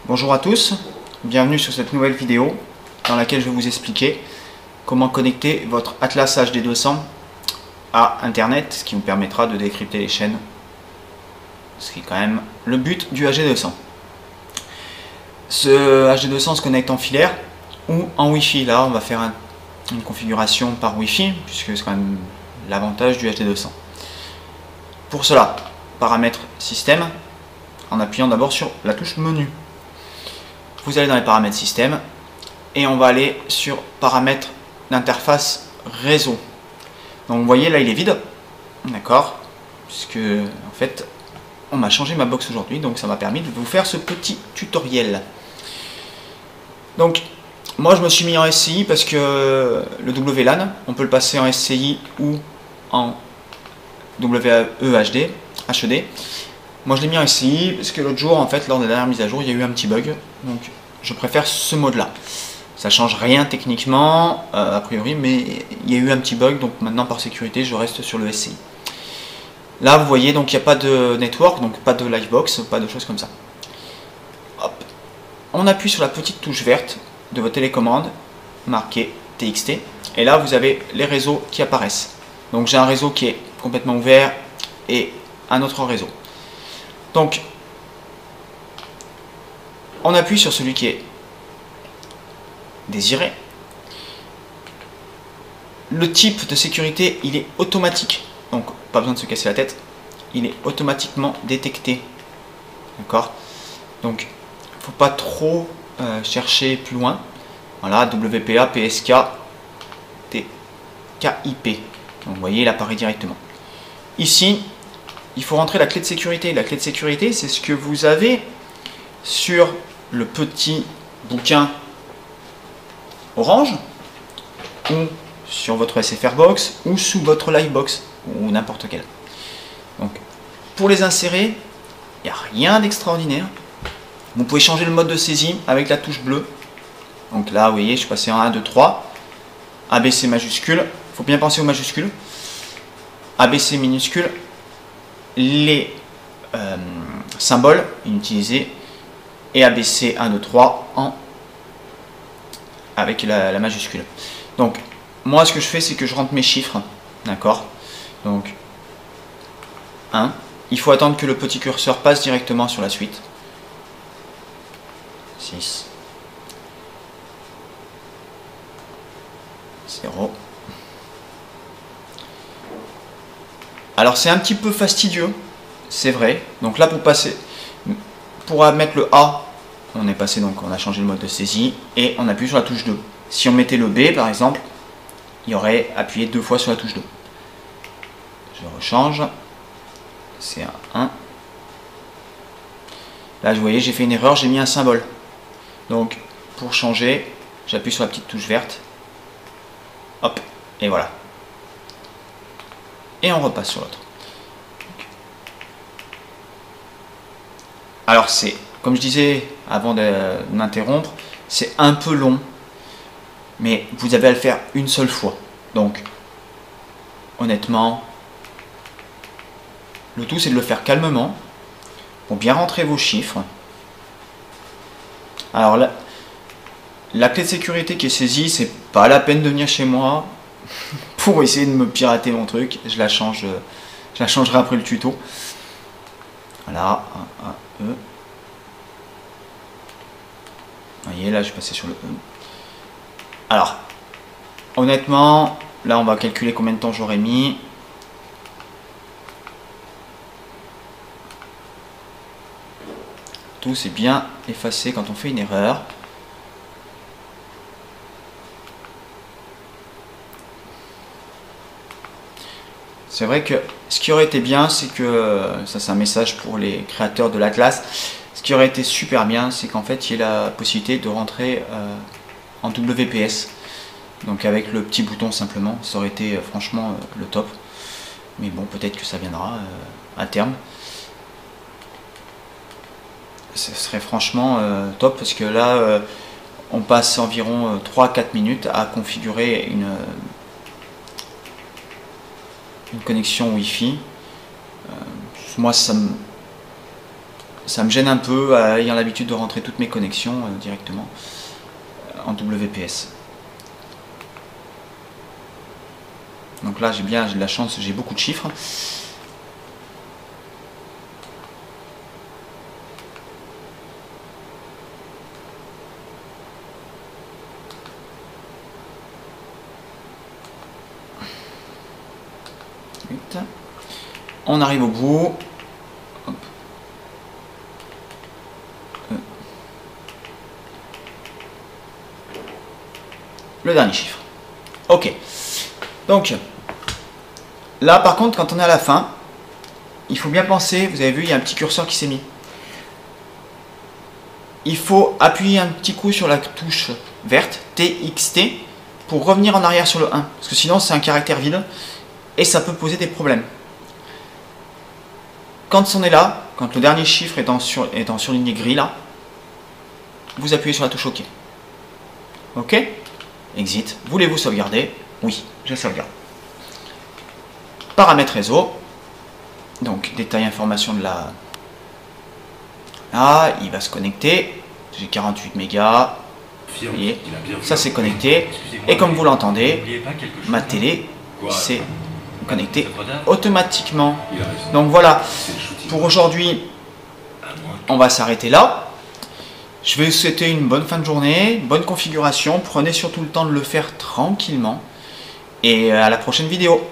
Bonjour à tous, bienvenue sur cette nouvelle vidéo dans laquelle je vais vous expliquer comment connecter votre Atlas HD 200 à Internet, ce qui vous permettra de décrypter les chaînes, ce qui est quand même le but du HD 200. Ce HD 200 se connecte en filaire ou en Wi-Fi. Là, on va faire une configuration par Wi-Fi, puisque c'est quand même l'avantage du HD 200. Pour cela, paramètres système, en appuyant d'abord sur la touche menu. Vous allez dans les paramètres système et on va aller sur paramètres d'interface réseau. Donc vous voyez là il est vide, d'accord, puisque en fait on m'a changé ma box aujourd'hui, donc ça m'a permis de vous faire ce petit tutoriel. Donc moi je me suis mis en SCI parce que le WLAN on peut le passer en SCI ou en WEHD. Moi je l'ai mis en SCI parce que l'autre jour en fait lors de la dernière mise à jour il y a eu un petit bug, donc je préfère ce mode là. Ça change rien techniquement a priori, mais il y a eu un petit bug, donc maintenant par sécurité je reste sur le SCI. Là vous voyez donc il n'y a pas de network, donc pas de livebox, pas de choses comme ça. Hop. On appuie sur la petite touche verte de votre télécommande marquée TXT et là vous avez les réseaux qui apparaissent. Donc j'ai un réseau qui est complètement ouvert et un autre réseau. Donc on appuie sur celui qui est désiré. Le type de sécurité il est automatique, donc pas besoin de se casser la tête, il est automatiquement détecté, d'accord. Donc il ne faut pas trop chercher plus loin. Voilà, WPA, PSK, TKIP, donc vous voyez il apparaît directement. Ici il faut rentrer la clé de sécurité. La clé de sécurité c'est ce que vous avez sur le petit bouquin orange ou sur votre SFR box ou sous votre Livebox ou n'importe quel. Donc pour les insérer, il n'y a rien d'extraordinaire. Vous pouvez changer le mode de saisie avec la touche bleue. Donc là, vous voyez, je suis passé en 1, 2, 3. ABC majuscule, il faut bien penser aux majuscules. ABC minuscule, les symboles inutilisés, et ABC 1, 2, 3 en avec la majuscule. Donc moi ce que je fais c'est que je rentre mes chiffres, d'accord. Donc 1, il faut attendre que le petit curseur passe directement sur la suite. 6, 0. Alors c'est un petit peu fastidieux, c'est vrai. Donc là pour passer, pour mettre le A, on est passé, donc on a changé le mode de saisie et on appuie sur la touche 2. Si on mettait le B par exemple, il y aurait appuyé 2 fois sur la touche 2. Je rechange, c'est un 1. Là vous voyez j'ai fait une erreur, j'ai mis un symbole. Donc pour changer, j'appuie sur la petite touche verte. Hop, et voilà. Et on repasse sur l'autre. Alors c'est, comme je disais avant de m'interrompre, c'est un peu long, mais vous avez à le faire une seule fois. Donc, honnêtement, le tout c'est de le faire calmement, pour bien rentrer vos chiffres. Alors là, la clé de sécurité qui est saisie, c'est pas la peine de venir chez moi pour essayer de me pirater mon truc. Je la changerai après le tuto. Voilà, un, E. Vous voyez, là, je suis passé sur le E. Alors, honnêtement, là, on va calculer combien de temps j'aurais mis. Tout, c'est bien effacé quand on fait une erreur. C'est vrai que ce qui aurait été bien, c'est que, ça c'est un message pour les créateurs de l'Atlas, ce qui aurait été super bien, c'est qu'en fait il y ait la possibilité de rentrer en WPS. Donc avec le petit bouton simplement, ça aurait été franchement le top. Mais bon, peut-être que ça viendra à terme. Ce serait franchement top parce que là, on passe environ 3-4 minutes à configurer une connexion Wi-Fi. Moi, ça me gêne un peu ayant l'habitude de rentrer toutes mes connexions directement en WPS. Donc là j'ai de la chance, j'ai beaucoup de chiffres. On arrive au bout. Hop. Le dernier chiffre. Ok. Donc, là par contre, quand on est à la fin, il faut bien penser, vous avez vu, il y a un petit curseur qui s'est mis. Il faut appuyer un petit coup sur la touche verte, TXT, pour revenir en arrière sur le 1. Parce que sinon, c'est un caractère vide et ça peut poser des problèmes. Quand on est là, quand le dernier chiffre est en surligné gris là, vous appuyez sur la touche OK. OK. Exit. Voulez-vous sauvegarder? Oui, je sauvegarde. Paramètres réseau. Donc, détail information de la... Ah, il va se connecter. J'ai 48 mégas. Vous voyez, ça c'est connecté. Et comme vous l'entendez, ma télé s'est connectée automatiquement. Donc voilà, pour aujourd'hui, on va s'arrêter là. Je vais vous souhaiter une bonne fin de journée, bonne configuration. Prenez surtout le temps de le faire tranquillement. Et à la prochaine vidéo.